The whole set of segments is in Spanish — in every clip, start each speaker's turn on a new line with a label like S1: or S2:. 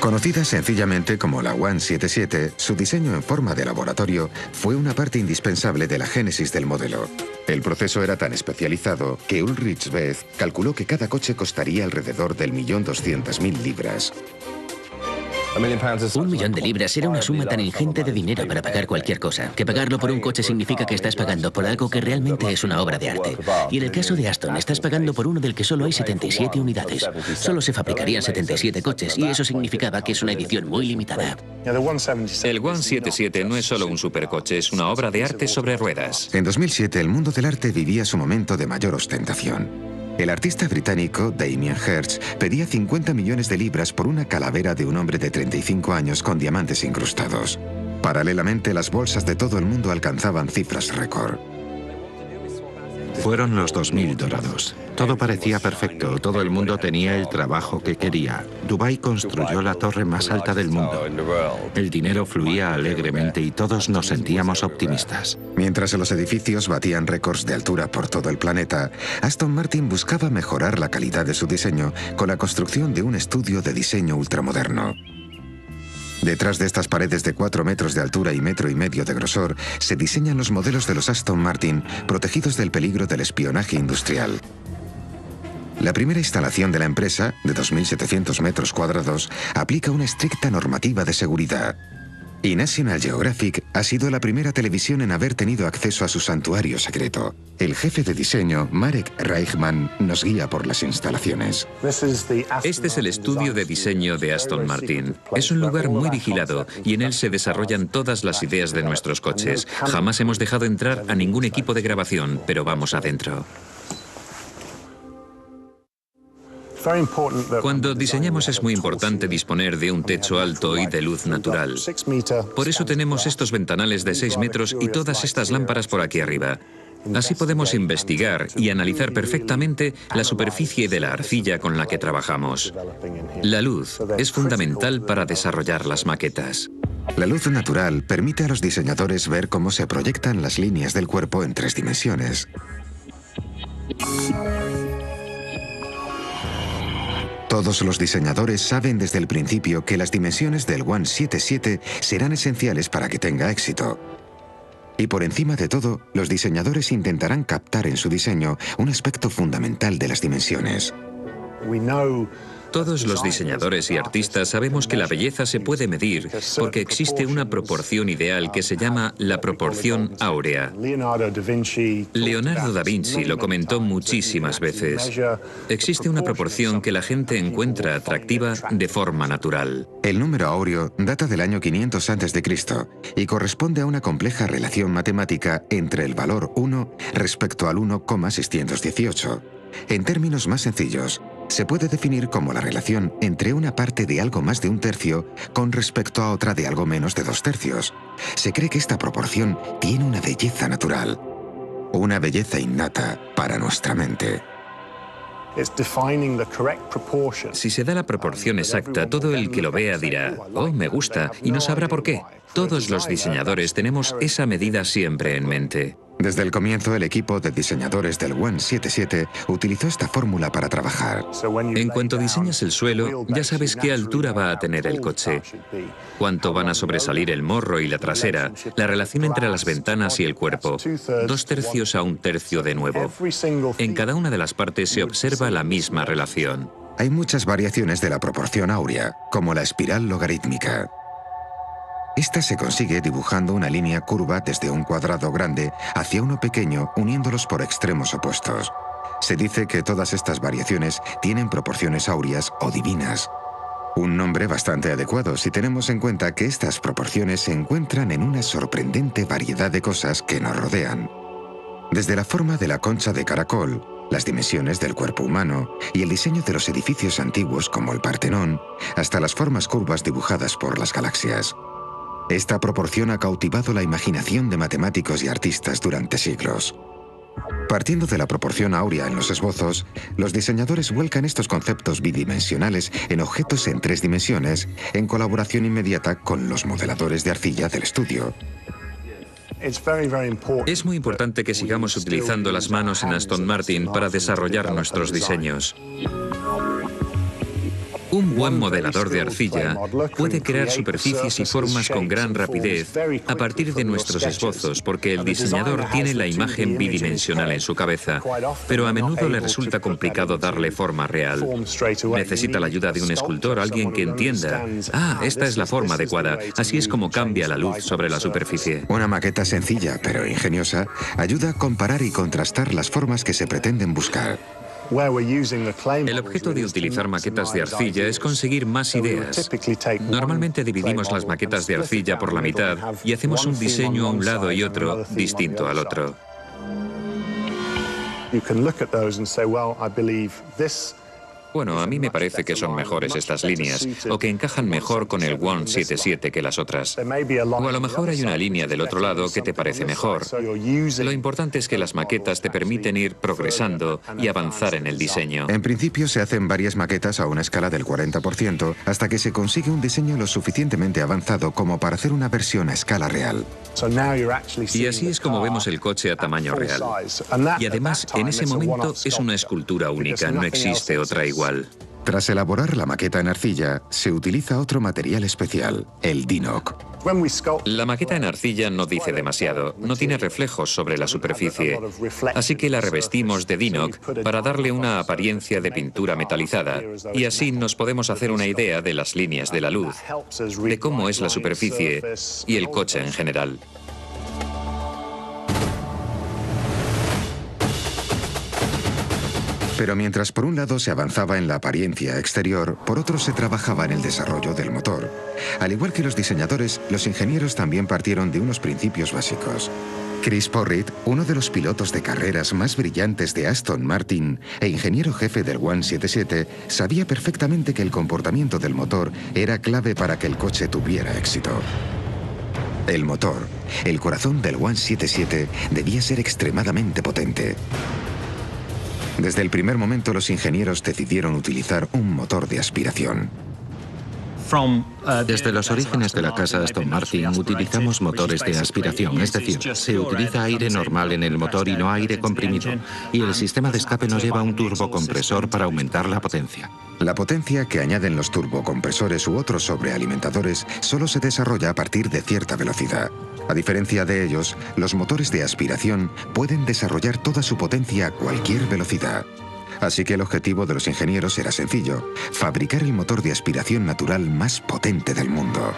S1: Conocida sencillamente como la 177, su diseño en forma de laboratorio fue una parte indispensable de la génesis del modelo. El proceso era tan especializado que Ulrich Beth calculó que cada coche costaría alrededor del 1.200.000 libras.
S2: $1 millón de libras era una suma tan ingente de dinero para pagar cualquier cosa, que pagarlo por un coche significa que estás pagando por algo que realmente es una obra de arte. Y en el caso de Aston, estás pagando por uno del que solo hay 77 unidades. Solo se fabricarían 77 coches, y eso significaba que es una edición muy limitada.
S3: El 177 no es solo un supercoche, es una obra de arte sobre ruedas.
S1: En 2007, el mundo del arte vivía su momento de mayor ostentación. El artista británico Damien Hirst pedía 50 millones de libras por una calavera de un hombre de 35 años con diamantes incrustados. Paralelamente, las bolsas de todo el mundo alcanzaban cifras récord.
S4: Fueron los 2000 dorados. Todo parecía perfecto, todo el mundo tenía el trabajo que quería. Dubái construyó la torre más alta del mundo. El dinero fluía alegremente y todos nos sentíamos optimistas.
S1: Mientras los edificios batían récords de altura por todo el planeta, Aston Martin buscaba mejorar la calidad de su diseño con la construcción de un estudio de diseño ultramoderno. Detrás de estas paredes de 4 metros de altura y 1,5 metros de grosor, se diseñan los modelos de los Aston Martin protegidos del peligro del espionaje industrial. La primera instalación de la empresa, de 2.700 metros cuadrados, aplica una estricta normativa de seguridad. Y National Geographic ha sido la primera televisión en haber tenido acceso a su santuario secreto. El jefe de diseño, Marek Reichman, nos guía por las instalaciones.
S3: Este es el estudio de diseño de Aston Martin. Es un lugar muy vigilado y en él se desarrollan todas las ideas de nuestros coches. Jamás hemos dejado entrar a ningún equipo de grabación, pero vamos adentro. Cuando diseñamos es muy importante disponer de un techo alto y de luz natural. Por eso tenemos estos ventanales de 6 metros y todas estas lámparas por aquí arriba. Así podemos investigar y analizar perfectamente la superficie de la arcilla con la que trabajamos. La luz es fundamental para desarrollar las maquetas.
S1: La luz natural permite a los diseñadores ver cómo se proyectan las líneas del cuerpo en 3 dimensiones. Todos los diseñadores saben desde el principio que las dimensiones del 177 serán esenciales para que tenga éxito. Y por encima de todo, los diseñadores intentarán captar en su diseño un aspecto fundamental de las dimensiones.
S3: Todos los diseñadores y artistas sabemos que la belleza se puede medir porque existe una proporción ideal que se llama la proporción áurea. Leonardo da Vinci lo comentó muchísimas veces. Existe una proporción que la gente encuentra atractiva de forma natural.
S1: El número áureo data del año 500 a.C. y corresponde a una compleja relación matemática entre el valor 1 respecto al 1,618. En términos más sencillos, se puede definir como la relación entre una parte de algo más de 1/3 con respecto a otra de algo menos de 2/3. Se cree que esta proporción tiene una belleza natural, una belleza innata para nuestra mente.
S3: Si se da la proporción exacta, todo el que lo vea dirá, oh, me gusta, y no sabrá por qué. Todos los diseñadores tenemos esa medida siempre en mente.
S1: Desde el comienzo, el equipo de diseñadores del 177 utilizó esta fórmula para trabajar.
S3: En cuanto diseñas el suelo, ya sabes qué altura va a tener el coche, cuánto van a sobresalir el morro y la trasera, la relación entre las ventanas y el cuerpo, 2/3 a 1/3 de nuevo. En cada una de las partes se observa la misma relación.
S1: Hay muchas variaciones de la proporción áurea, como la espiral logarítmica. Esta se consigue dibujando una línea curva desde un cuadrado grande hacia uno pequeño, uniéndolos por extremos opuestos. Se dice que todas estas variaciones tienen proporciones áureas o divinas. Un nombre bastante adecuado si tenemos en cuenta que estas proporciones se encuentran en una sorprendente variedad de cosas que nos rodean. Desde la forma de la concha de caracol, las dimensiones del cuerpo humano y el diseño de los edificios antiguos como el Partenón, hasta las formas curvas dibujadas por las galaxias. Esta proporción ha cautivado la imaginación de matemáticos y artistas durante siglos. Partiendo de la proporción áurea en los esbozos, los diseñadores vuelcan estos conceptos bidimensionales en objetos en 3 dimensiones, en colaboración inmediata con los modeladores de arcilla del estudio.
S3: Es muy importante que sigamos utilizando las manos en Aston Martin para desarrollar nuestros diseños. Un buen modelador de arcilla puede crear superficies y formas con gran rapidez a partir de nuestros esbozos, porque el diseñador tiene la imagen bidimensional en su cabeza, pero a menudo le resulta complicado darle forma real. Necesita la ayuda de un escultor, alguien que entienda, esta es la forma adecuada, así es como cambia la luz sobre la superficie.
S1: Una maqueta sencilla pero ingeniosa ayuda a comparar y contrastar las formas que se pretenden buscar.
S3: El objeto de utilizar maquetas de arcilla es conseguir más ideas. Normalmente dividimos las maquetas de arcilla por la mitad y hacemos un diseño a un lado y otro distinto al otro. Bueno, a mí me parece que son mejores estas líneas, o que encajan mejor con el 177 que las otras. O a lo mejor hay una línea del otro lado que te parece mejor. Lo importante es que las maquetas te permiten ir progresando y avanzar en el diseño.
S1: En principio se hacen varias maquetas a una escala del 40% hasta que se consigue un diseño lo suficientemente avanzado como para hacer una versión a escala real.
S3: Y así es como vemos el coche a tamaño real. Y además, en ese momento es una escultura única, no existe otra igual.
S1: Tras elaborar la maqueta en arcilla, se utiliza otro material especial, el DINOC.
S3: La maqueta en arcilla no dice demasiado, no tiene reflejos sobre la superficie, así que la revestimos de DINOC para darle una apariencia de pintura metalizada, y así nos podemos hacer una idea de las líneas de la luz, de cómo es la superficie y el coche en general.
S1: Pero mientras por un lado se avanzaba en la apariencia exterior, por otro se trabajaba en el desarrollo del motor. Al igual que los diseñadores, los ingenieros también partieron de unos principios básicos. Chris Porritt, uno de los pilotos de carreras más brillantes de Aston Martin e ingeniero jefe del 177, sabía perfectamente que el comportamiento del motor era clave para que el coche tuviera éxito. El motor, el corazón del 177, debía ser extremadamente potente. Desde el primer momento los ingenieros decidieron utilizar un motor de aspiración.
S4: Desde los orígenes de la casa Aston Martin utilizamos motores de aspiración, es decir, se utiliza aire normal en el motor y no aire comprimido, y el sistema de escape nos lleva un turbocompresor para aumentar la potencia.
S1: La potencia que añaden los turbocompresores u otros sobrealimentadores solo se desarrolla a partir de cierta velocidad. A diferencia de ellos, los motores de aspiración pueden desarrollar toda su potencia a cualquier velocidad. Así que el objetivo de los ingenieros era sencillo: fabricar el motor de aspiración natural más potente del mundo.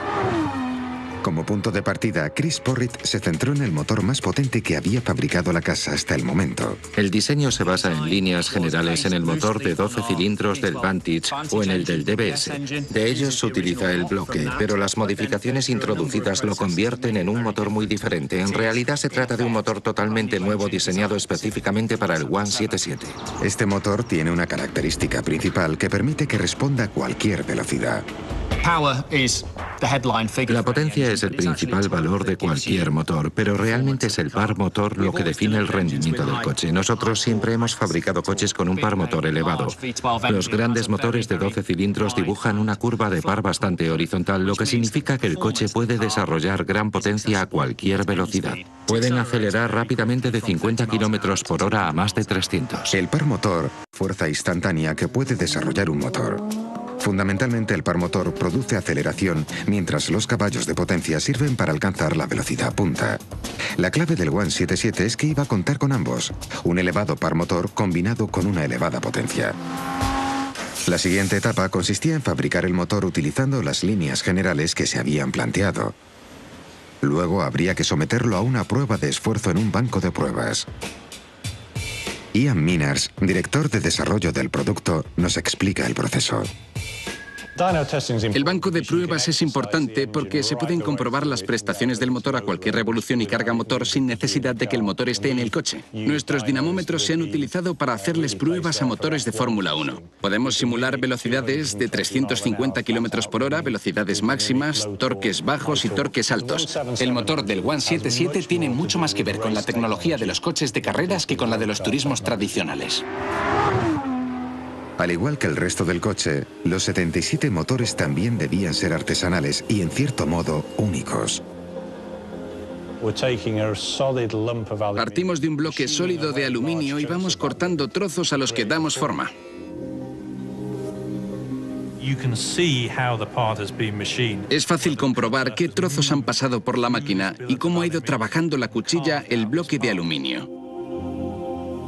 S1: Como punto de partida, Chris Porritt se centró en el motor más potente que había fabricado la casa hasta el momento.
S4: El diseño se basa en líneas generales en el motor de 12 cilindros del Vantage o en el del DBS. De ellos se utiliza el bloque, pero las modificaciones introducidas lo convierten en un motor muy diferente. En realidad se trata de un motor totalmente nuevo diseñado específicamente para el 177.
S1: Este motor tiene una característica principal que permite que responda a cualquier velocidad.
S4: La potencia es el principal valor de cualquier motor, pero realmente es el par motor lo que define el rendimiento del coche. Nosotros siempre hemos fabricado coches con un par motor elevado. Los grandes motores de 12 cilindros dibujan una curva de par bastante horizontal, lo que significa que el coche puede desarrollar gran potencia a cualquier velocidad. Pueden acelerar rápidamente de 50 km por hora a más de 300.
S1: El par motor, fuerza instantánea que puede desarrollar un motor. Fundamentalmente el par motor produce aceleración, mientras los caballos de potencia sirven para alcanzar la velocidad punta. La clave del 177 es que iba a contar con ambos, un elevado par motor combinado con una elevada potencia. La siguiente etapa consistía en fabricar el motor utilizando las líneas generales que se habían planteado. Luego habría que someterlo a una prueba de esfuerzo en un banco de pruebas. Ian Miners, director de desarrollo del producto, nos explica el proceso.
S5: El banco de pruebas es importante porque se pueden comprobar las prestaciones del motor a cualquier revolución y carga motor sin necesidad de que el motor esté en el coche. Nuestros dinamómetros se han utilizado para hacerles pruebas a motores de Fórmula 1. Podemos simular velocidades de 350 km por hora, velocidades máximas, torques bajos y torques altos. El motor del 177 tiene mucho más que ver con la tecnología de los coches de carreras que con la de los turismos tradicionales.
S1: Al igual que el resto del coche, los 77 motores también debían ser artesanales y, en cierto modo, únicos.
S5: Partimos de un bloque sólido de aluminio y vamos cortando trozos a los que damos forma. Es fácil comprobar qué trozos han pasado por la máquina y cómo ha ido trabajando la cuchilla el bloque de aluminio.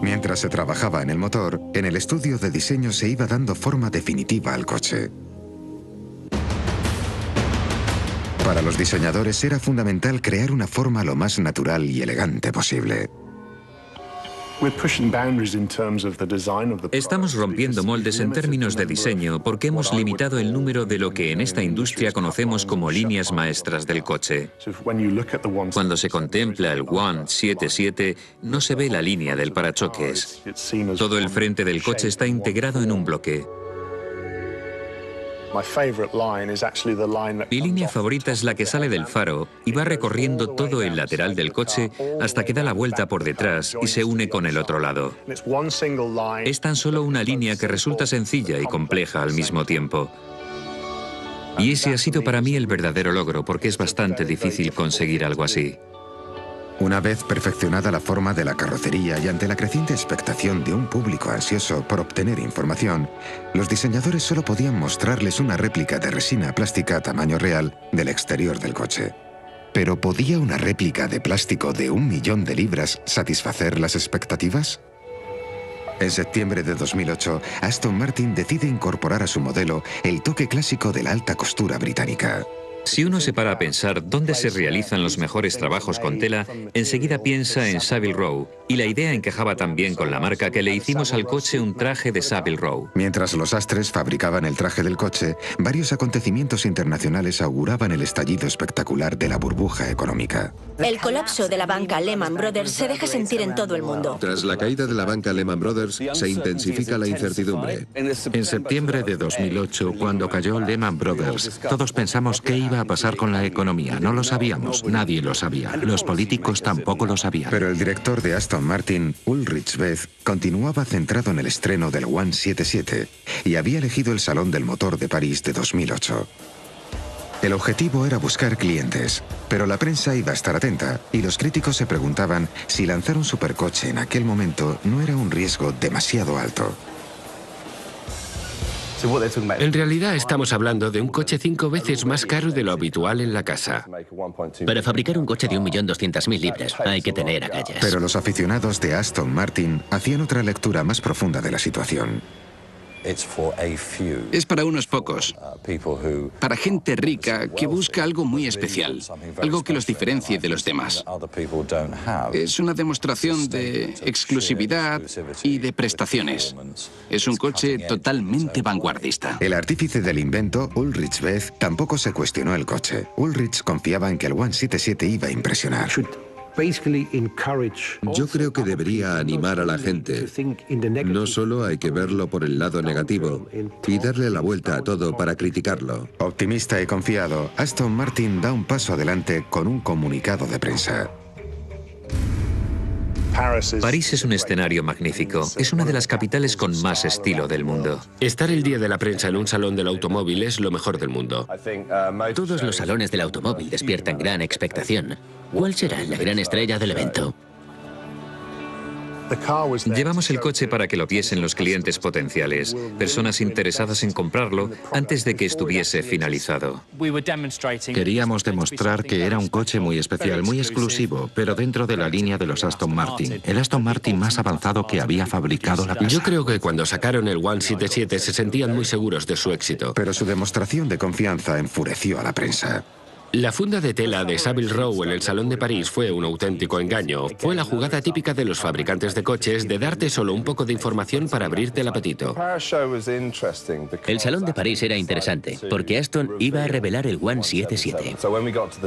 S1: Mientras se trabajaba en el motor, en el estudio de diseño se iba dando forma definitiva al coche. Para los diseñadores era fundamental crear una forma lo más natural y elegante posible.
S3: Estamos rompiendo moldes en términos de diseño porque hemos limitado el número de lo que en esta industria conocemos como líneas maestras del coche. Cuando se contempla el 177, no se ve la línea del parachoques. Todo el frente del coche está integrado en un bloque. Mi línea favorita es la que sale del faro y va recorriendo todo el lateral del coche hasta que da la vuelta por detrás y se une con el otro lado. Es tan solo una línea que resulta sencilla y compleja al mismo tiempo. Y ese ha sido para mí el verdadero logro, porque es bastante difícil conseguir algo así.
S1: Una vez perfeccionada la forma de la carrocería y ante la creciente expectación de un público ansioso por obtener información, los diseñadores solo podían mostrarles una réplica de resina plástica a tamaño real del exterior del coche. ¿Pero podía una réplica de plástico de 1 millón de libras satisfacer las expectativas? En septiembre de 2008, Aston Martin decide incorporar a su modelo el toque clásico de la alta costura británica.
S3: Si uno se para a pensar dónde se realizan los mejores trabajos con tela, enseguida piensa en Savile Row, y la idea encajaba tan bien con la marca que le hicimos al coche un traje de Savile Row.
S1: Mientras los astres fabricaban el traje del coche, varios acontecimientos internacionales auguraban el estallido espectacular de la burbuja económica.
S6: El colapso de la banca Lehman Brothers se deja sentir en todo el mundo.
S7: Tras la caída de la banca Lehman Brothers, se intensifica la incertidumbre.
S4: En septiembre de 2008, cuando cayó Lehman Brothers, todos pensamos qué iba a pasar con la economía. No lo sabíamos, nadie lo sabía. Los políticos tampoco lo sabían.
S1: Pero el director de Aston Martin, Ulrich Beth, continuaba centrado en el estreno del 177 y había elegido el Salón del Motor de París de 2008. El objetivo era buscar clientes, pero la prensa iba a estar atenta y los críticos se preguntaban si lanzar un supercoche en aquel momento no era un riesgo demasiado alto.
S8: En realidad estamos hablando de un coche 5 veces más caro de lo habitual en la casa.
S2: Para fabricar un coche de 1.200.000 libras hay que tener agallas.
S1: Pero los aficionados de Aston Martin hacían otra lectura más profunda de la situación.
S5: Es para unos pocos, para gente rica que busca algo muy especial, algo que los diferencie de los demás. Es una demostración de exclusividad y de prestaciones. Es un coche totalmente vanguardista.
S1: El artífice del invento, Ulrich Beth, tampoco se cuestionó el coche. Ulrich confiaba en que el 177 iba a impresionar.
S7: Yo creo que debería animar a la gente. No solo hay que verlo por el lado negativo y darle la vuelta a todo para criticarlo.
S1: Optimista y confiado, Aston Martin da un paso adelante con un comunicado de prensa.
S3: París es un escenario magnífico. Es una de las capitales con más estilo del mundo.
S8: Estar el día de la prensa en un salón del automóvil es lo mejor del mundo.
S2: Todos los salones del automóvil despiertan gran expectación. ¿Cuál será la gran estrella del evento?
S3: Llevamos el coche para que lo viesen los clientes potenciales, personas interesadas en comprarlo antes de que estuviese finalizado.
S4: Queríamos demostrar que era un coche muy especial, muy exclusivo, pero dentro de la línea de los Aston Martin. El Aston Martin más avanzado que había fabricado la casa.
S8: Yo creo que cuando sacaron el 177 se sentían muy seguros de su éxito.
S1: Pero su demostración de confianza enfureció a la prensa.
S8: La funda de tela de Savile Row en el Salón de París fue un auténtico engaño. Fue la jugada típica de los fabricantes de coches de darte solo un poco de información para abrirte el apetito.
S2: El Salón de París era interesante, porque Aston iba a revelar el 177.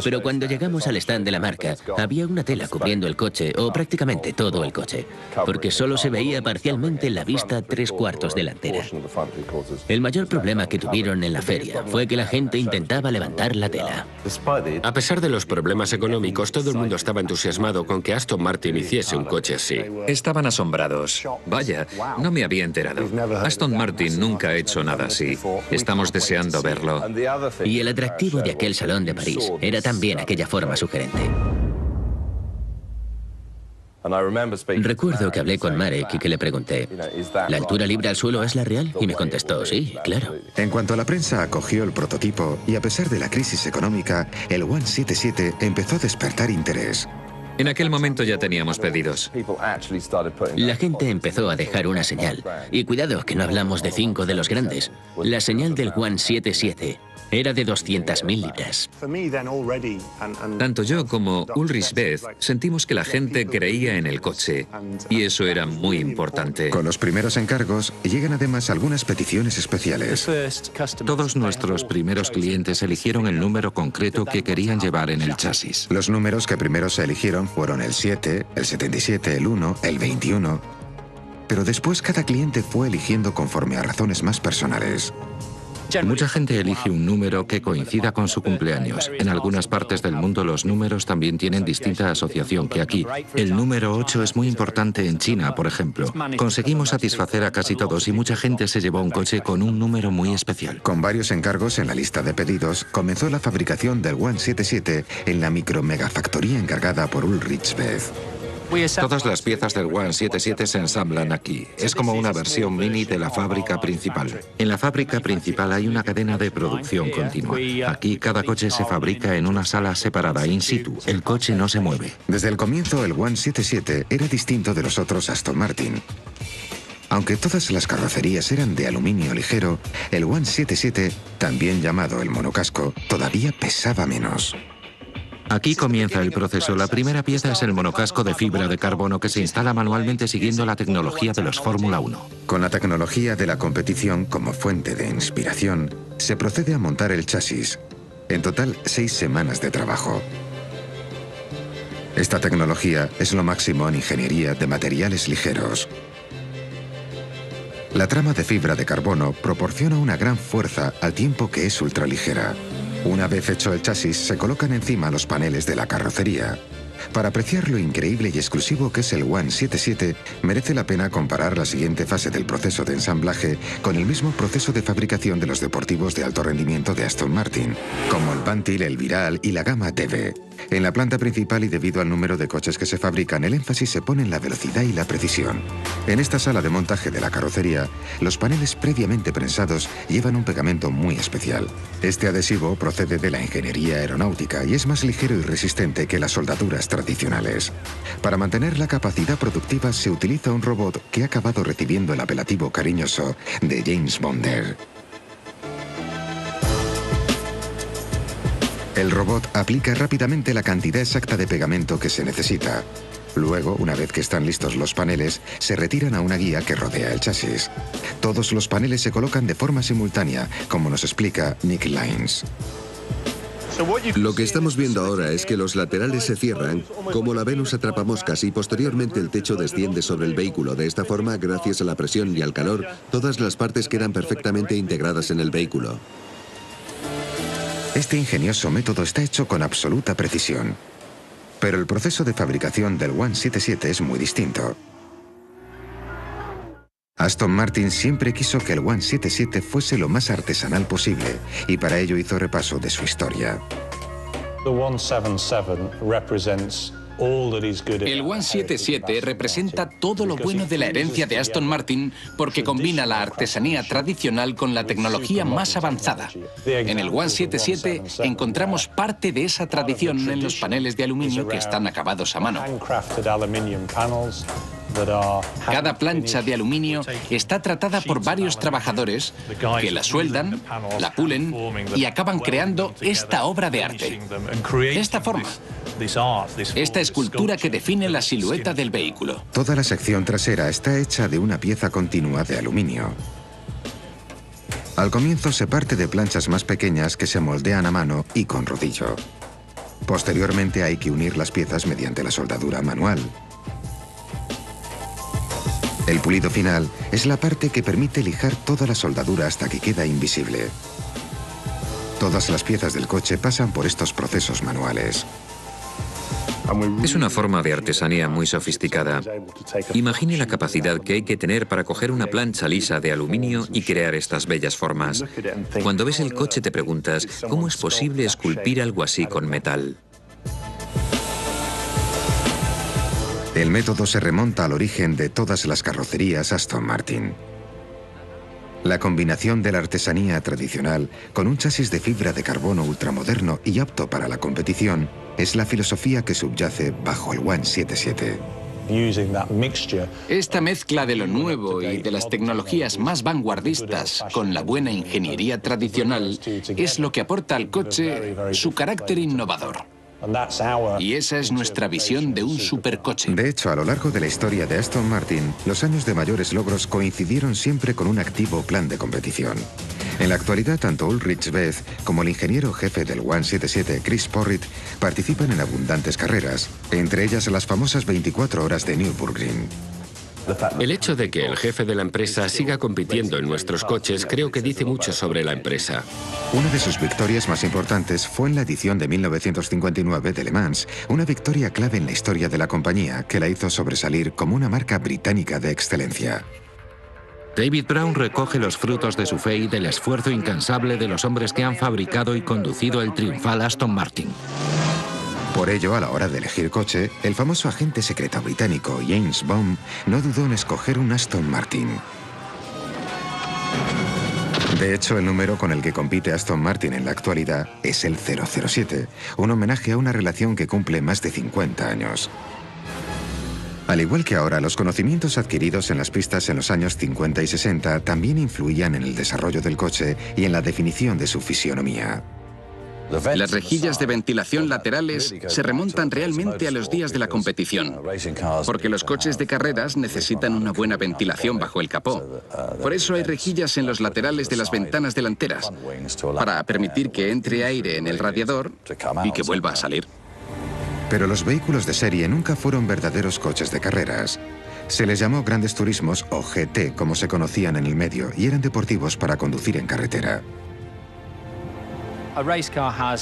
S2: Pero cuando llegamos al stand de la marca, había una tela cubriendo el coche, o prácticamente todo el coche, porque solo se veía parcialmente la vista 3/4 delantera. El mayor problema que tuvieron en la feria fue que la gente intentaba levantar la tela.
S8: A pesar de los problemas económicos, todo el mundo estaba entusiasmado con que Aston Martin hiciese un coche así.
S3: Estaban asombrados. Vaya, no me había enterado. Aston Martin nunca ha hecho nada así. Estamos deseando verlo.
S2: Y el atractivo de aquel Salón de París era también aquella forma sugerente. Recuerdo que hablé con Marek y que le pregunté, ¿la altura libre al suelo es la real? Y me contestó, sí, claro.
S1: En cuanto la prensa acogió el prototipo, y a pesar de la crisis económica, el 177 empezó a despertar interés.
S3: En aquel momento ya teníamos pedidos.
S2: La gente empezó a dejar una señal. Y cuidado, que no hablamos de 5 de los grandes. La señal del 177 era de 200.000 libras.
S3: Tanto yo como Ulrich Beth sentimos que la gente creía en el coche, y eso era muy importante.
S1: Con los primeros encargos llegan además algunas peticiones especiales.
S4: Todos nuestros primeros clientes eligieron el número concreto que querían llevar en el chasis.
S1: Los números que primero se eligieron fueron el 7, el 77, el 1, el 21. Pero después cada cliente fue eligiendo conforme a razones más personales.
S4: Mucha gente elige un número que coincida con su cumpleaños. En algunas partes del mundo los números también tienen distinta asociación que aquí. El número 8 es muy importante en China, por ejemplo. Conseguimos satisfacer a casi todos y mucha gente se llevó un coche con un número muy especial.
S1: Con varios encargos en la lista de pedidos, comenzó la fabricación del 177 en la micro-megafactoría encargada por Ulrich Beth.
S4: Todas las piezas del 177 se ensamblan aquí. Es como una versión mini de la fábrica principal. En la fábrica principal hay una cadena de producción continua. Aquí cada coche se fabrica en una sala separada, in situ. El coche no se mueve.
S1: Desde el comienzo, el 177 era distinto de los otros Aston Martin. Aunque todas las carrocerías eran de aluminio ligero, el 177, también llamado el monocasco, todavía pesaba menos.
S4: Aquí comienza el proceso. La primera pieza es el monocasco de fibra de carbono que se instala manualmente siguiendo la tecnología de los Fórmula 1.
S1: Con la tecnología de la competición como fuente de inspiración, se procede a montar el chasis. En total, 6 semanas de trabajo. Esta tecnología es lo máximo en ingeniería de materiales ligeros. La trama de fibra de carbono proporciona una gran fuerza al tiempo que es ultraligera. Una vez hecho el chasis, se colocan encima los paneles de la carrocería. Para apreciar lo increíble y exclusivo que es el 177, merece la pena comparar la siguiente fase del proceso de ensamblaje con el mismo proceso de fabricación de los deportivos de alto rendimiento de Aston Martin, como el Bantil, el Viral y la gama DB. En la planta principal y debido al número de coches que se fabrican, el énfasis se pone en la velocidad y la precisión. En esta sala de montaje de la carrocería, los paneles previamente prensados llevan un pegamento muy especial. Este adhesivo procede de la ingeniería aeronáutica y es más ligero y resistente que las soldaduras tradicionales. Para mantener la capacidad productiva se utiliza un robot que ha acabado recibiendo el apelativo cariñoso de James Bonder. El robot aplica rápidamente la cantidad exacta de pegamento que se necesita. Luego, una vez que están listos los paneles, se retiran a una guía que rodea el chasis. Todos los paneles se colocan de forma simultánea, como nos explica Nick Lines.
S7: Lo que estamos viendo ahora es que los laterales se cierran, como la Venus atrapamoscas, y posteriormente el techo desciende sobre el vehículo. De esta forma, gracias a la presión y al calor, todas las partes quedan perfectamente integradas en el vehículo.
S1: Este ingenioso método está hecho con absoluta precisión. Pero el proceso de fabricación del 177 es muy distinto. Aston Martin siempre quiso que el 177 fuese lo más artesanal posible y para ello hizo repaso de su historia.
S5: El 177 representa todo lo bueno de la herencia de Aston Martin porque combina la artesanía tradicional con la tecnología más avanzada. En el 177 encontramos parte de esa tradición en los paneles de aluminio que están acabados a mano. Cada plancha de aluminio está tratada por varios trabajadores que la sueldan, la pulen y acaban creando esta obra de arte. Esta forma. Esta escultura que define la silueta del vehículo.
S1: Toda la sección trasera está hecha de una pieza continua de aluminio. Al comienzo se parte de planchas más pequeñas que se moldean a mano y con rodillo. Posteriormente hay que unir las piezas mediante la soldadura manual. El pulido final es la parte que permite lijar toda la soldadura hasta que queda invisible. Todas las piezas del coche pasan por estos procesos manuales.
S3: Es una forma de artesanía muy sofisticada. Imagine la capacidad que hay que tener para coger una plancha lisa de aluminio y crear estas bellas formas. Cuando ves el coche te preguntas, ¿cómo es posible esculpir algo así con metal?
S1: El método se remonta al origen de todas las carrocerías Aston Martin. La combinación de la artesanía tradicional con un chasis de fibra de carbono ultramoderno y apto para la competición es la filosofía que subyace bajo el 177.
S5: Esta mezcla de lo nuevo y de las tecnologías más vanguardistas con la buena ingeniería tradicional es lo que aporta al coche su carácter innovador. Y esa es nuestra visión de un supercoche.
S1: De hecho, a lo largo de la historia de Aston Martin, los años de mayores logros coincidieron siempre con un activo plan de competición. En la actualidad, tanto Ulrich Beth como el ingeniero jefe del 177, Chris Porritt, participan en abundantes carreras, entre ellas las famosas 24 horas de Nürburgring.
S8: El hecho de que el jefe de la empresa siga compitiendo en nuestros coches creo que dice mucho sobre la empresa.
S1: Una de sus victorias más importantes fue en la edición de 1959 de Le Mans, una victoria clave en la historia de la compañía que la hizo sobresalir como una marca británica de excelencia.
S4: David Brown recoge los frutos de su fe y del esfuerzo incansable de los hombres que han fabricado y conducido el triunfal Aston Martin.
S1: Por ello, a la hora de elegir coche, el famoso agente secreto británico James Bond no dudó en escoger un Aston Martin. De hecho, el número con el que compite Aston Martin en la actualidad es el 007, un homenaje a una relación que cumple más de 50 años. Al igual que ahora, los conocimientos adquiridos en las pistas en los años 50 y 60 también influían en el desarrollo del coche y en la definición de su fisionomía.
S5: Las rejillas de ventilación laterales se remontan realmente a los días de la competición, porque los coches de carreras necesitan una buena ventilación bajo el capó. Por eso hay rejillas en los laterales de las ventanas delanteras, para permitir que entre aire en el radiador y que vuelva a salir.
S1: Pero los vehículos de serie nunca fueron verdaderos coches de carreras. Se les llamó grandes turismos o GT, como se conocían en el medio, y eran deportivos para conducir en carretera.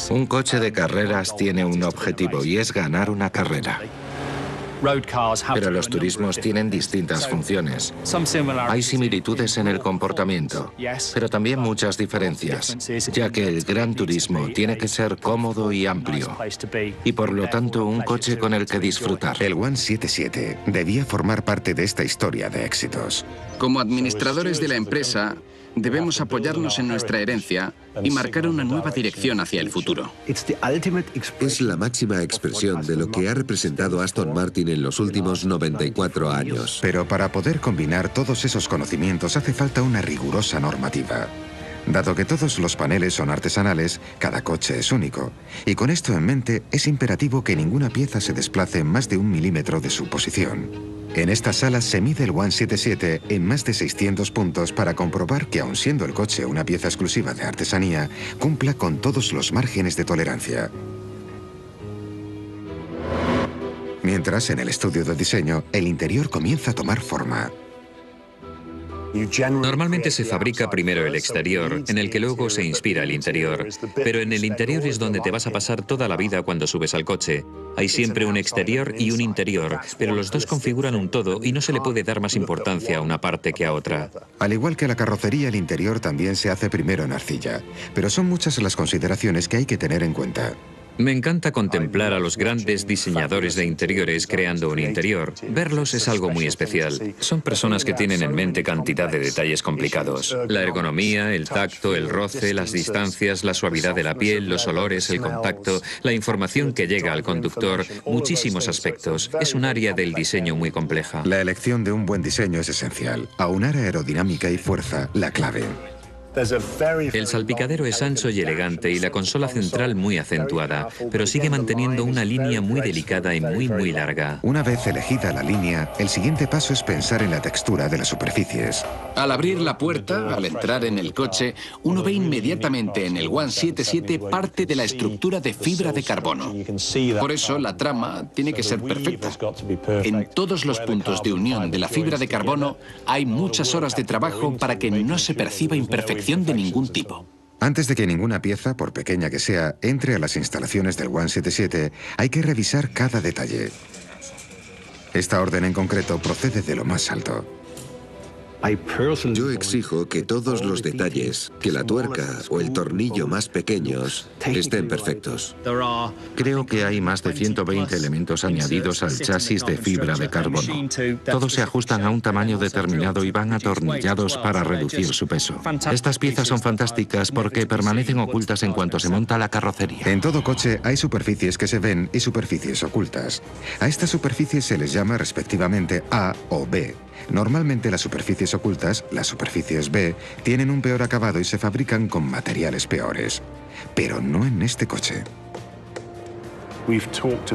S4: Un coche de carreras tiene un objetivo y es ganar una carrera. Pero los turismos tienen distintas funciones. Hay similitudes en el comportamiento, pero también muchas diferencias, ya que el Gran Turismo tiene que ser cómodo y amplio, y por lo tanto un coche con el que disfrutar.
S1: El 177 debía formar parte de esta historia de éxitos.
S5: Como administradores de la empresa, debemos apoyarnos en nuestra herencia y marcar una nueva dirección hacia el futuro.
S7: Es la máxima expresión de lo que ha representado Aston Martin en los últimos 94 años.
S1: Pero para poder combinar todos esos conocimientos hace falta una rigurosa normativa. Dado que todos los paneles son artesanales, cada coche es único. Y con esto en mente, es imperativo que ninguna pieza se desplace más de 1 milímetro de su posición. En esta sala se mide el 177 en más de 600 puntos para comprobar que, aun siendo el coche una pieza exclusiva de artesanía, cumpla con todos los márgenes de tolerancia. Mientras, en el estudio de diseño, el interior comienza a tomar forma.
S3: Normalmente se fabrica primero el exterior, en el que luego se inspira el interior. Pero en el interior es donde te vas a pasar toda la vida cuando subes al coche. Hay siempre un exterior y un interior, pero los dos configuran un todo y no se le puede dar más importancia a una parte que a otra.
S1: Al igual que la carrocería, el interior también se hace primero en arcilla. Pero son muchas las consideraciones que hay que tener en cuenta.
S3: Me encanta contemplar a los grandes diseñadores de interiores creando un interior. Verlos es algo muy especial. Son personas que tienen en mente cantidad de detalles complicados. La ergonomía, el tacto, el roce, las distancias, la suavidad de la piel, los olores, el contacto, la información que llega al conductor, muchísimos aspectos. Es un área del diseño muy compleja.
S1: La elección de un buen diseño es esencial. Aunar aerodinámica y fuerza, la clave.
S3: El salpicadero es ancho y elegante y la consola central muy acentuada, pero sigue manteniendo una línea muy delicada y muy larga.
S1: Una vez elegida la línea, el siguiente paso es pensar en la textura de las superficies.
S5: Al abrir la puerta, al entrar en el coche, uno ve inmediatamente en el 177 parte de la estructura de fibra de carbono. Por eso la trama tiene que ser perfecta. En todos los puntos de unión de la fibra de carbono hay muchas horas de trabajo para que no se perciba imperfección de ningún tipo.
S1: Antes de que ninguna pieza, por pequeña que sea, entre a las instalaciones del 177, hay que revisar cada detalle. Esta orden en concreto procede de lo más alto.
S7: Yo exijo que todos los detalles, que la tuerca o el tornillo más pequeños, estén perfectos.
S4: Creo que hay más de 120 elementos añadidos al chasis de fibra de carbono. Todos se ajustan a un tamaño determinado y van atornillados para reducir su peso. Estas piezas son fantásticas porque permanecen ocultas en cuanto se monta la carrocería.
S1: En todo coche hay superficies que se ven y superficies ocultas. A estas superficies se les llama respectivamente A o B. Normalmente las superficies ocultas, las superficies B, tienen un peor acabado y se fabrican con materiales peores. Pero no en este coche.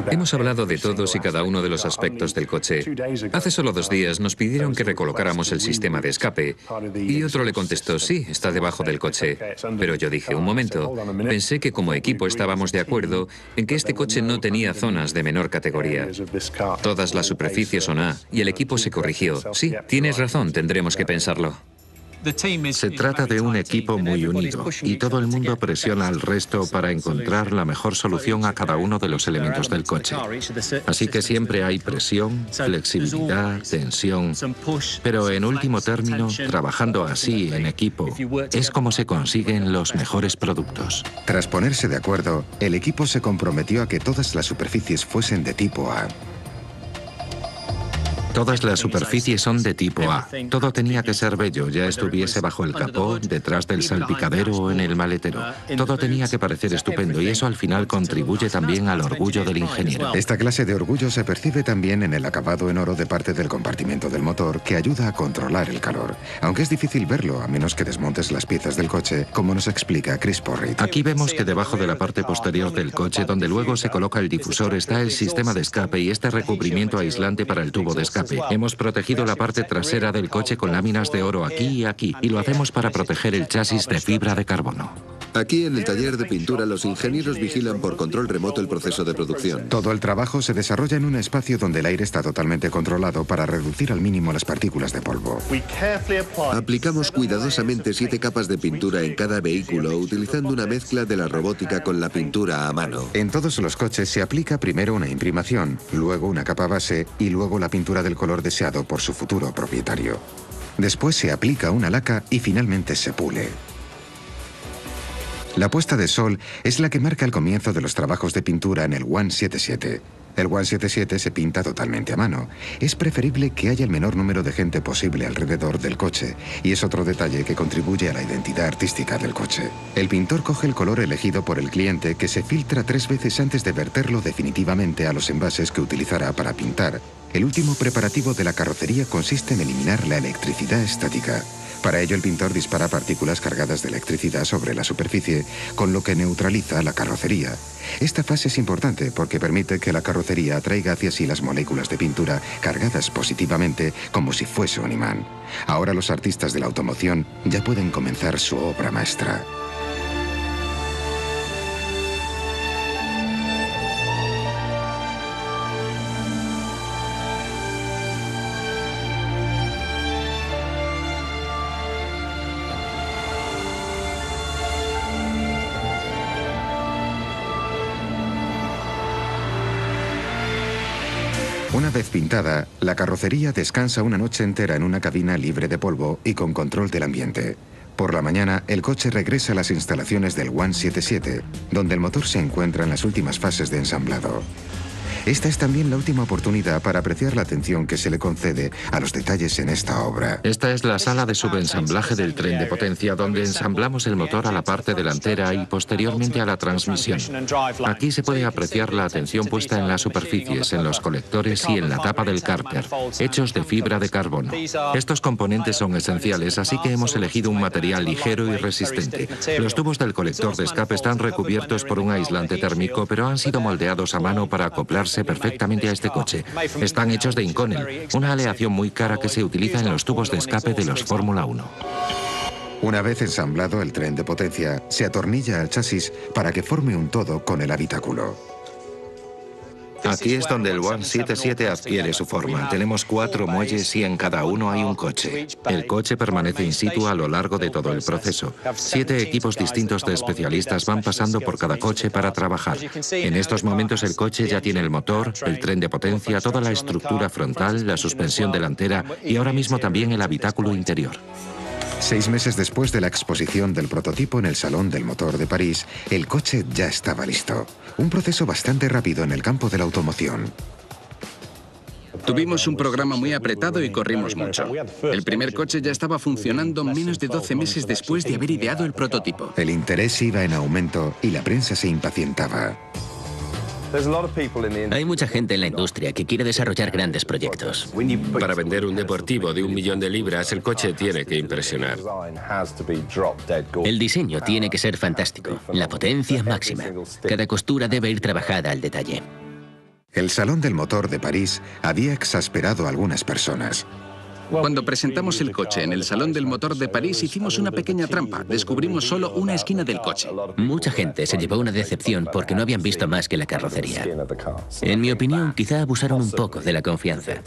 S3: Hemos hablado de todos y cada uno de los aspectos del coche. Hace solo 2 días nos pidieron que recolocáramos el sistema de escape y otro le contestó, sí, está debajo del coche. Pero yo dije, un momento, pensé que como equipo estábamos de acuerdo en que este coche no tenía zonas de menor categoría. Todas las superficies son A y el equipo se corrigió. Sí, tienes razón, tendremos que pensarlo.
S4: Se trata de un equipo muy unido y todo el mundo presiona al resto para encontrar la mejor solución a cada uno de los elementos del coche. Así que siempre hay presión, flexibilidad, tensión, pero en último término, trabajando así en equipo, es como se consiguen los mejores productos.
S1: Tras ponerse de acuerdo, el equipo se comprometió a que todas las superficies fuesen de tipo A.
S4: Todas las superficies son de tipo A. Todo tenía que ser bello, ya estuviese bajo el capó, detrás del salpicadero o en el maletero. Todo tenía que parecer estupendo y eso al final contribuye también al orgullo del ingeniero.
S1: Esta clase de orgullo se percibe también en el acabado en oro de parte del compartimento del motor, que ayuda a controlar el calor. Aunque es difícil verlo a menos que desmontes las piezas del coche, como nos explica Chris Porritt.
S4: Aquí vemos que debajo de la parte posterior del coche, donde luego se coloca el difusor, está el sistema de escape y este recubrimiento aislante para el tubo de escape. Hemos protegido la parte trasera del coche con láminas de oro aquí y aquí, y lo hacemos para proteger el chasis de fibra de carbono.
S7: Aquí en el taller de pintura los ingenieros vigilan por control remoto el proceso de producción.
S1: Todo el trabajo se desarrolla en un espacio donde el aire está totalmente controlado para reducir al mínimo las partículas de polvo.
S7: Aplicamos cuidadosamente 7 capas de pintura en cada vehículo utilizando una mezcla de la robótica con la pintura a mano.
S1: En todos los coches se aplica primero una imprimación, luego una capa base y luego la pintura del color deseado por su futuro propietario. Después se aplica una laca y finalmente se pule. La puesta de sol es la que marca el comienzo de los trabajos de pintura en el 177. El 177 se pinta totalmente a mano. Es preferible que haya el menor número de gente posible alrededor del coche, y es otro detalle que contribuye a la identidad artística del coche. El pintor coge el color elegido por el cliente, que se filtra 3 veces antes de verterlo definitivamente a los envases que utilizará para pintar. El último preparativo de la carrocería consiste en eliminar la electricidad estática. Para ello el pintor dispara partículas cargadas de electricidad sobre la superficie, con lo que neutraliza la carrocería. Esta fase es importante porque permite que la carrocería atraiga hacia sí las moléculas de pintura cargadas positivamente como si fuese un imán. Ahora los artistas de la automoción ya pueden comenzar su obra maestra. Una vez pintada, la carrocería descansa una noche entera en una cabina libre de polvo y con control del ambiente. Por la mañana, el coche regresa a las instalaciones del 177, donde el motor se encuentra en las últimas fases de ensamblado. Esta es también la última oportunidad para apreciar la atención que se le concede a los detalles en esta obra.
S4: Esta es la sala de subensamblaje del tren de potencia, donde ensamblamos el motor a la parte delantera y posteriormente a la transmisión. Aquí se puede apreciar la atención puesta en las superficies, en los colectores y en la tapa del cárter, hechos de fibra de carbono. Estos componentes son esenciales, así que hemos elegido un material ligero y resistente. Los tubos del colector de escape están recubiertos por un aislante térmico, pero han sido moldeados a mano para acoplarse perfectamente a este coche. Están hechos de Inconel, una aleación muy cara que se utiliza en los tubos de escape de los Fórmula 1.
S1: Una vez ensamblado el tren de potencia, se atornilla al chasis para que forme un todo con el habitáculo.
S4: Aquí es donde el 177 adquiere su forma. Tenemos 4 muelles y en cada uno hay un coche. El coche permanece in situ a lo largo de todo el proceso. 7 equipos distintos de especialistas van pasando por cada coche para trabajar. En estos momentos el coche ya tiene el motor, el tren de potencia, toda la estructura frontal, la suspensión delantera y ahora mismo también el habitáculo interior.
S1: 6 meses después de la exposición del prototipo en el Salón del Motor de París, el coche ya estaba listo. Un proceso bastante rápido en el campo de la automoción.
S5: Tuvimos un programa muy apretado y corrimos mucho. El primer coche ya estaba funcionando menos de 12 meses después de haber ideado el prototipo.
S1: El interés iba en aumento y la prensa se impacientaba.
S2: Hay mucha gente en la industria que quiere desarrollar grandes proyectos.
S8: Para vender un deportivo de 1 millón de libras, el coche tiene que impresionar.
S2: El diseño tiene que ser fantástico, la potencia máxima. Cada costura debe ir trabajada al detalle.
S1: El Salón del Motor de París había exasperado a algunas personas.
S5: Cuando presentamos el coche en el Salón del Motor de París hicimos una pequeña trampa. Descubrimos solo una esquina del coche.
S2: Mucha gente se llevó una decepción porque no habían visto más que la carrocería. En mi opinión, quizá abusaron un poco de la confianza.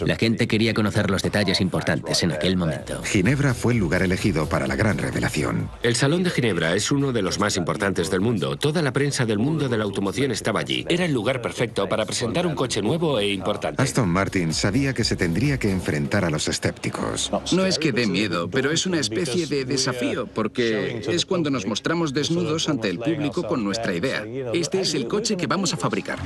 S2: La gente quería conocer los detalles importantes en aquel momento.
S1: Ginebra fue el lugar elegido para la gran revelación.
S8: El Salón de Ginebra es uno de los más importantes del mundo. Toda la prensa del mundo de la automoción estaba allí. Era el lugar perfecto para presentar un coche nuevo e importante.
S1: Aston Martin sabía que se tendría que enfrentar a los escépticos.
S5: No es que dé miedo, pero es una especie de desafío, porque es cuando nos mostramos desnudos ante el público con nuestra idea. Este es el coche que vamos a fabricar.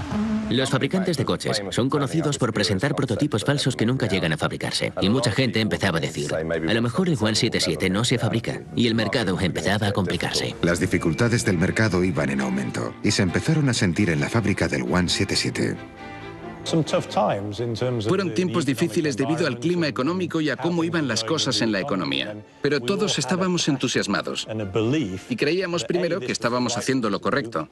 S2: Los fabricantes de coches son conocidos por presentar prototipos falsos que nunca llegan a fabricarse. Y mucha gente empezaba a decir, a lo mejor el 177 no se fabrica. Y el mercado empezaba a complicarse.
S1: Las dificultades del mercado iban en aumento y se empezaron a sentir en la fábrica del 177.
S5: Fueron tiempos difíciles debido al clima económico y a cómo iban las cosas en la economía. Pero todos estábamos entusiasmados. Y creíamos primero que estábamos haciendo lo correcto.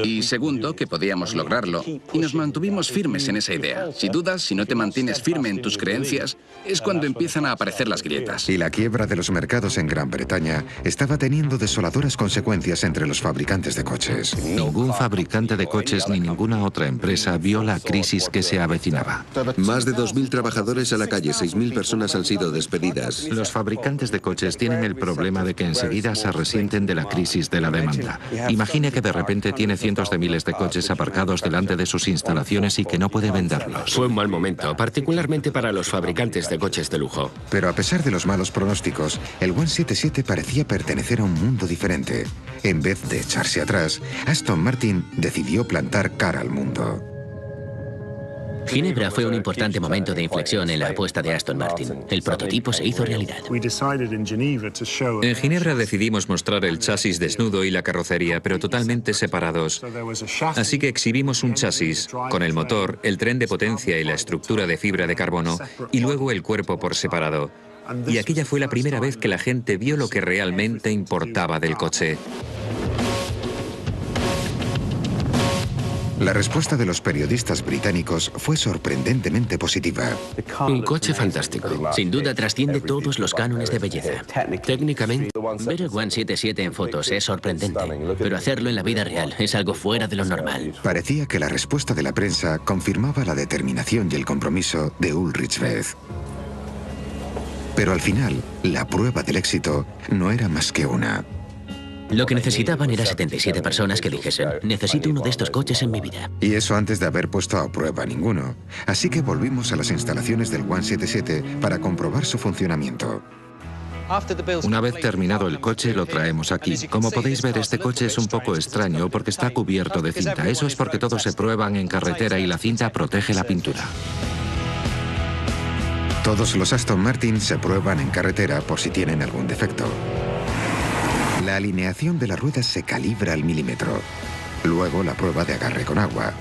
S5: Y segundo, que podíamos lograrlo. Y nos mantuvimos firmes en esa idea. Si dudas, si no te mantienes firme en tus creencias, es cuando empiezan a aparecer las grietas.
S1: Y la quiebra de los mercados en Gran Bretaña estaba teniendo desoladoras consecuencias entre los fabricantes de coches.
S4: Ningún fabricante de coches ni ninguna otra empresa vio la crisis que se avecinaba.
S7: Más de 2.000 trabajadores a la calle, 6.000 personas han sido despedidas.
S4: Los fabricantes de coches tienen el problema de que enseguida se resienten de la crisis de la demanda. Imagine que de repente tiene cientos de miles de coches aparcados delante de sus instalaciones y que no puede venderlos.
S8: Fue un mal momento, particularmente para los fabricantes de coches de lujo.
S1: Pero a pesar de los malos pronósticos, el 177 parecía pertenecer a un mundo diferente. En vez de echarse atrás, Aston Martin decidió plantar cara al mundo.
S2: Ginebra fue un importante momento de inflexión en la apuesta de Aston Martin. El prototipo se hizo realidad.
S3: En Ginebra decidimos mostrar el chasis desnudo y la carrocería, pero totalmente separados. Así que exhibimos un chasis con el motor, el tren de potencia y la estructura de fibra de carbono, y luego el cuerpo por separado. Y aquella fue la primera vez que la gente vio lo que realmente importaba del coche.
S1: La respuesta de los periodistas británicos fue sorprendentemente positiva.
S8: Un coche fantástico.
S2: Sin duda trasciende todos los cánones de belleza.
S8: Técnicamente,
S2: Ver el 177 en fotos es sorprendente, pero hacerlo en la vida real es algo fuera de lo normal.
S1: Parecía que la respuesta de la prensa confirmaba la determinación y el compromiso de Ulrich Beth. Pero al final, la prueba del éxito no era más que una.
S2: Lo que necesitaban era 77 personas que dijesen, necesito uno de estos coches en mi vida.
S1: Y eso antes de haber puesto a prueba ninguno. Así que volvimos a las instalaciones del 177 para comprobar su funcionamiento.
S4: Una vez terminado el coche, lo traemos aquí. Como podéis ver, este coche es un poco extraño porque está cubierto de cinta. Eso es porque todos se prueban en carretera y la cinta protege la pintura.
S1: Todos los Aston Martin se prueban en carretera por si tienen algún defecto. La alineación de las ruedas se calibra al milímetro. Luego la prueba de agarre con agua.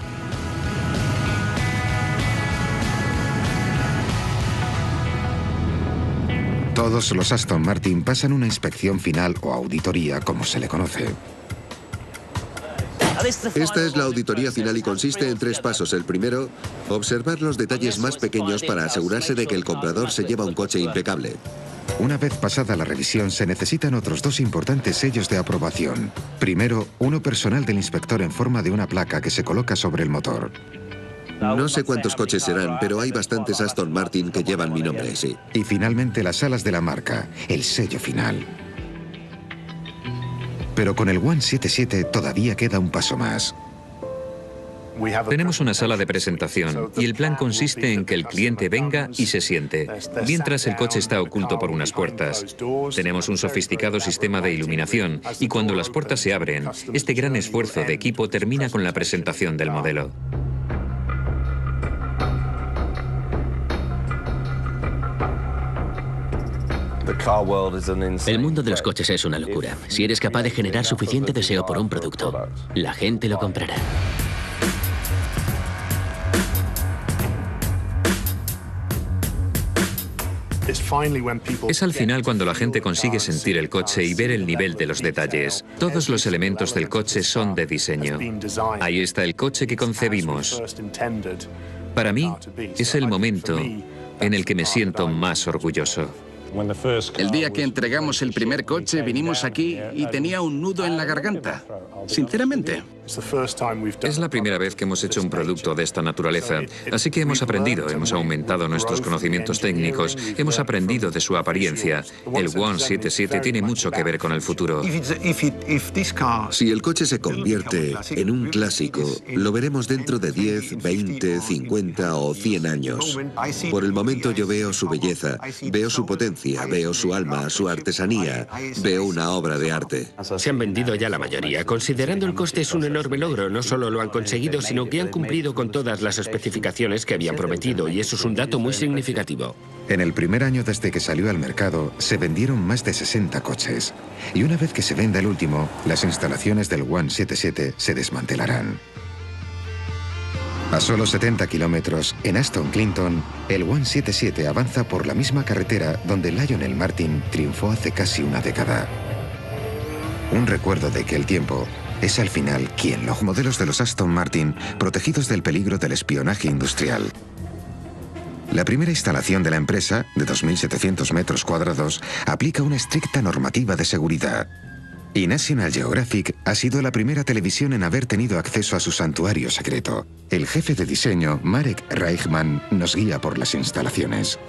S1: Todos los Aston Martin pasan una inspección final o auditoría, como se le conoce.
S7: Esta es la auditoría final y consiste en 3 pasos. El primero, observar los detalles más pequeños para asegurarse de que el comprador se lleva un coche impecable.
S1: Una vez pasada la revisión, se necesitan otros 2 importantes sellos de aprobación. Primero, uno personal del inspector en forma de una placa que se coloca sobre el motor.
S7: No sé cuántos coches serán, pero hay bastantes Aston Martin que llevan mi nombre, sí.
S1: Y finalmente las alas de la marca, el sello final. Pero con el 177 todavía queda un paso más.
S3: Tenemos una sala de presentación y el plan consiste en que el cliente venga y se siente, mientras el coche está oculto por unas puertas. Tenemos un sofisticado sistema de iluminación y cuando las puertas se abren, este gran esfuerzo de equipo termina con la presentación del modelo.
S2: El mundo de los coches es una locura. Si eres capaz de generar suficiente deseo por un producto, la gente lo comprará.
S3: Es al final cuando la gente consigue sentir el coche y ver el nivel de los detalles. Todos los elementos del coche son de diseño. Ahí está el coche que concebimos. Para mí, es el momento en el que me siento más orgulloso.
S5: El día que entregamos el primer coche, vinimos aquí y tenía un nudo en la garganta. Sinceramente.
S3: Es la primera vez que hemos hecho un producto de esta naturaleza, así que hemos aprendido, hemos aumentado nuestros conocimientos técnicos, hemos aprendido de su apariencia. El 177 tiene mucho que ver con el futuro.
S7: Si el coche se convierte en un clásico, lo veremos dentro de 10, 20, 50 o 100 años. Por el momento yo veo su belleza, veo su potencia, veo su alma, su artesanía, veo una obra de arte.
S8: Se han vendido ya la mayoría. Considerando el coste es un enorme logro. No solo lo han conseguido, sino que han cumplido con todas las especificaciones que habían prometido, y eso es un dato muy significativo.
S1: En el primer año desde que salió al mercado, se vendieron más de 60 coches. Y una vez que se venda el último, las instalaciones del 177 se desmantelarán. A solo 70 kilómetros, en Aston Clinton, el 177 avanza por la misma carretera donde Lionel Martin triunfó hace casi una década. Un recuerdo de que el tiempo es al final quien los modelos de los Aston Martin protegidos del peligro del espionaje industrial. La primera instalación de la empresa, de 2.700 metros cuadrados, aplica una estricta normativa de seguridad. Y National Geographic ha sido la primera televisión en haber tenido acceso a su santuario secreto. El jefe de diseño, Marek Reichman, nos guía por las instalaciones.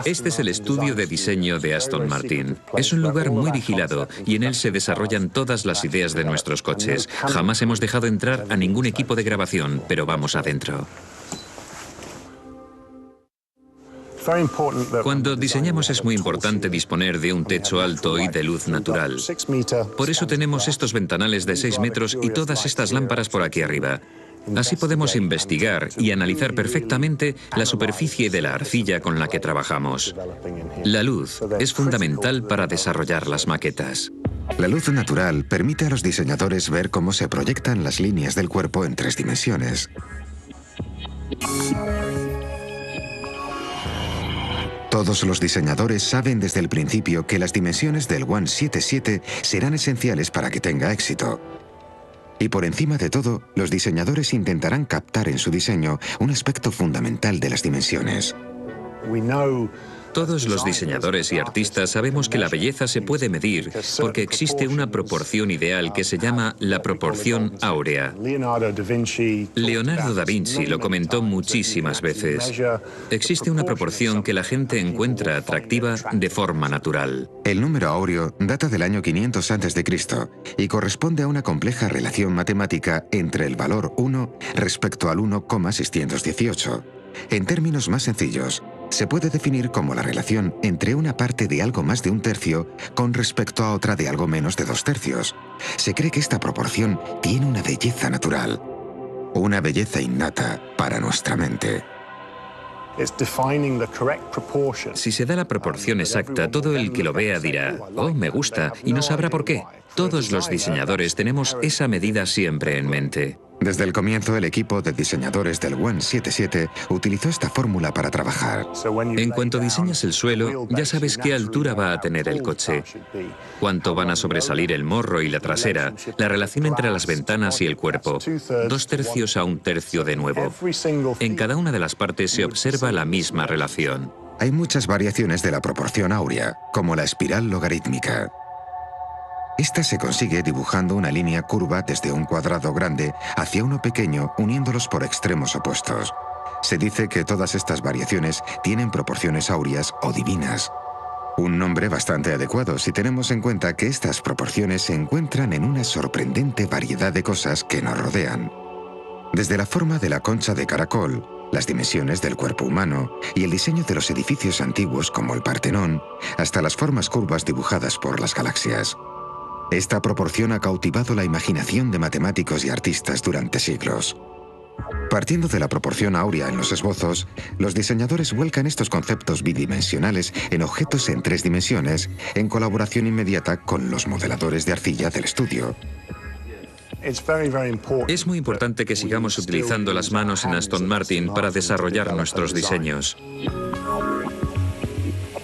S3: Este es el estudio de diseño de Aston Martin. Es un lugar muy vigilado y en él se desarrollan todas las ideas de nuestros coches. Jamás hemos dejado entrar a ningún equipo de grabación, pero vamos adentro. Cuando diseñamos es muy importante disponer de un techo alto y de luz natural. Por eso tenemos estos ventanales de 6 metros y todas estas lámparas por aquí arriba. Así podemos investigar y analizar perfectamente la superficie de la arcilla con la que trabajamos. La luz es fundamental para desarrollar las maquetas.
S1: La luz natural permite a los diseñadores ver cómo se proyectan las líneas del cuerpo en 3 dimensiones. Todos los diseñadores saben desde el principio que las dimensiones del 177 serán esenciales para que tenga éxito. Y por encima de todo, los diseñadores intentarán captar en su diseño un aspecto fundamental de las dimensiones.
S3: Todos los diseñadores y artistas sabemos que la belleza se puede medir porque existe una proporción ideal que se llama la proporción áurea. Leonardo da Vinci lo comentó muchísimas veces. Existe una proporción que la gente encuentra atractiva de forma natural.
S1: El número áureo data del año 500 a.C. y corresponde a una compleja relación matemática entre el valor 1 respecto al 1,618. En términos más sencillos, se puede definir como la relación entre una parte de algo más de 1/3 con respecto a otra de algo menos de 2/3. Se cree que esta proporción tiene una belleza natural, una belleza innata para nuestra mente.
S3: Si se da la proporción exacta, todo el que lo vea dirá, oh, me gusta, y no sabrá por qué. Todos los diseñadores tenemos esa medida siempre en mente.
S1: Desde el comienzo, el equipo de diseñadores del 177 utilizó esta fórmula para trabajar.
S3: En cuanto diseñas el suelo, ya sabes qué altura va a tener el coche, cuánto van a sobresalir el morro y la trasera, la relación entre las ventanas y el cuerpo, 2/3 a 1/3 de nuevo. En cada una de las partes se observa la misma relación.
S1: Hay muchas variaciones de la proporción áurea, como la espiral logarítmica. Esta se consigue dibujando una línea curva desde un cuadrado grande hacia uno pequeño, uniéndolos por extremos opuestos. Se dice que todas estas variaciones tienen proporciones áureas o divinas. Un nombre bastante adecuado si tenemos en cuenta que estas proporciones se encuentran en una sorprendente variedad de cosas que nos rodean. Desde la forma de la concha de caracol, las dimensiones del cuerpo humano y el diseño de los edificios antiguos como el Partenón, hasta las formas curvas dibujadas por las galaxias. Esta proporción ha cautivado la imaginación de matemáticos y artistas durante siglos. Partiendo de la proporción áurea en los esbozos, los diseñadores vuelcan estos conceptos bidimensionales en objetos en 3 dimensiones, en colaboración inmediata con los modeladores de arcilla del estudio.
S3: Es muy importante que sigamos utilizando las manos en Aston Martin para desarrollar nuestros diseños.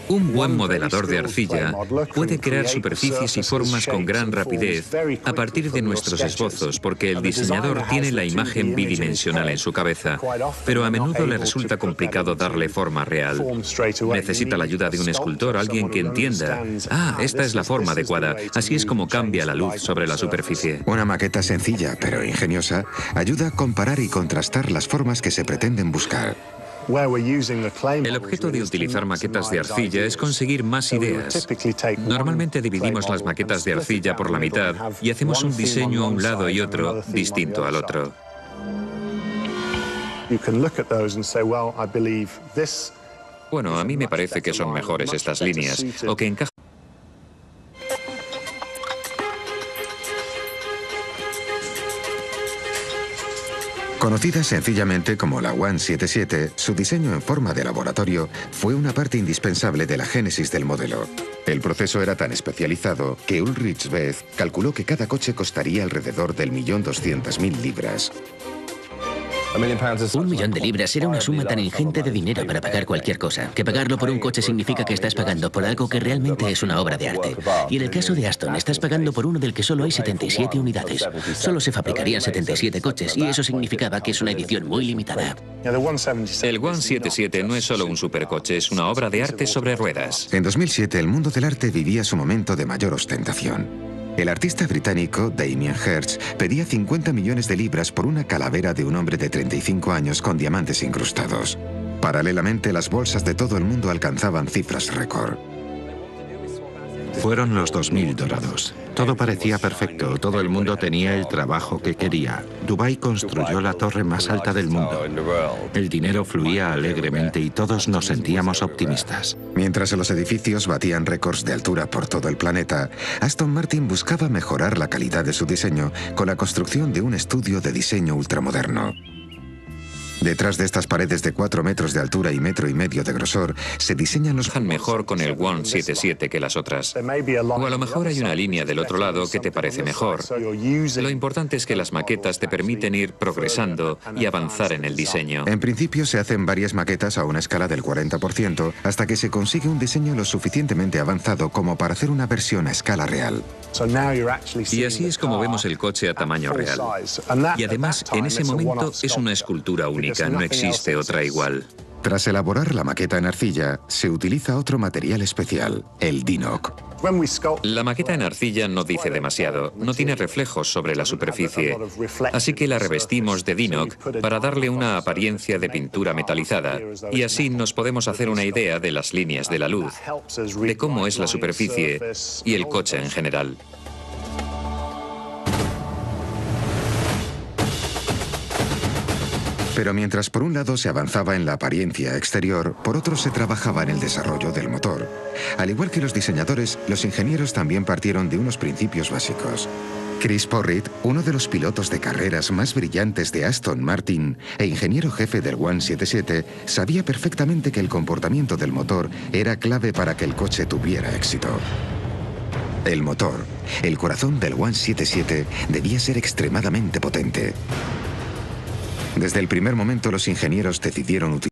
S3: Un buen modelador de arcilla puede crear superficies y formas con gran rapidez a partir de nuestros esbozos, porque el diseñador tiene la imagen bidimensional en su cabeza, pero a menudo le resulta complicado darle forma real. Necesita la ayuda de un escultor, alguien que entienda, esta es la forma adecuada, así es como cambia la luz sobre la superficie.
S1: Una maqueta sencilla pero ingeniosa ayuda a comparar y contrastar las formas que se pretenden buscar.
S3: El objeto de utilizar maquetas de arcilla es conseguir más ideas. Normalmente dividimos las maquetas de arcilla por la mitad y hacemos un diseño a un lado y otro distinto al otro. Bueno, a mí me parece que son mejores estas líneas, o que encajan.
S1: Conocida sencillamente como la 177, su diseño en forma de laboratorio fue una parte indispensable de la génesis del modelo. El proceso era tan especializado que Ulrich Beth calculó que cada coche costaría alrededor del 1.200.000 libras.
S2: $1 millón de libras era una suma tan ingente de dinero para pagar cualquier cosa, que pagarlo por un coche significa que estás pagando por algo que realmente es una obra de arte. Y en el caso de Aston, estás pagando por uno del que solo hay 77 unidades. Solo se fabricarían 77 coches, y eso significaba que es una edición muy limitada.
S3: El 177 no es solo un supercoche, es una obra de arte sobre ruedas.
S1: En 2007, el mundo del arte vivía su momento de mayor ostentación. El artista británico Damien Hirst pedía 50 millones de libras por una calavera de un hombre de 35 años con diamantes incrustados. Paralelamente, las bolsas de todo el mundo alcanzaban cifras récord.
S4: Fueron los 2000 dorados. Todo parecía perfecto, todo el mundo tenía el trabajo que quería. Dubái construyó la torre más alta del mundo. El dinero fluía alegremente y todos nos sentíamos optimistas.
S1: Mientras los edificios batían récords de altura por todo el planeta, Aston Martin buscaba mejorar la calidad de su diseño con la construcción de un estudio de diseño ultramoderno. Detrás de estas paredes de 4 metros de altura y 1,5 metros de grosor, se diseñan los...
S3: mejor con el 177 que las otras. O a lo mejor hay una línea del otro lado que te parece mejor. Lo importante es que las maquetas te permiten ir progresando y avanzar en el diseño.
S1: En principio se hacen varias maquetas a una escala del 40% hasta que se consigue un diseño lo suficientemente avanzado como para hacer una versión a escala real.
S3: Y así es como vemos el coche a tamaño real. Y además, en ese momento es una escultura única. No existe otra igual.
S1: Tras elaborar la maqueta en arcilla, se utiliza otro material especial, el Dinoc.
S3: La maqueta en arcilla no dice demasiado, no tiene reflejos sobre la superficie, así que la revestimos de Dinoc para darle una apariencia de pintura metalizada, y así nos podemos hacer una idea de las líneas de la luz, de cómo es la superficie y el coche en general.
S1: Pero mientras por un lado se avanzaba en la apariencia exterior, por otro se trabajaba en el desarrollo del motor. Al igual que los diseñadores, los ingenieros también partieron de unos principios básicos. Chris Porritt, uno de los pilotos de carreras más brillantes de Aston Martin e ingeniero jefe del 177, sabía perfectamente que el comportamiento del motor era clave para que el coche tuviera éxito. El motor, el corazón del 177, debía ser extremadamente potente. Desde el primer momento los ingenieros decidieron utilizar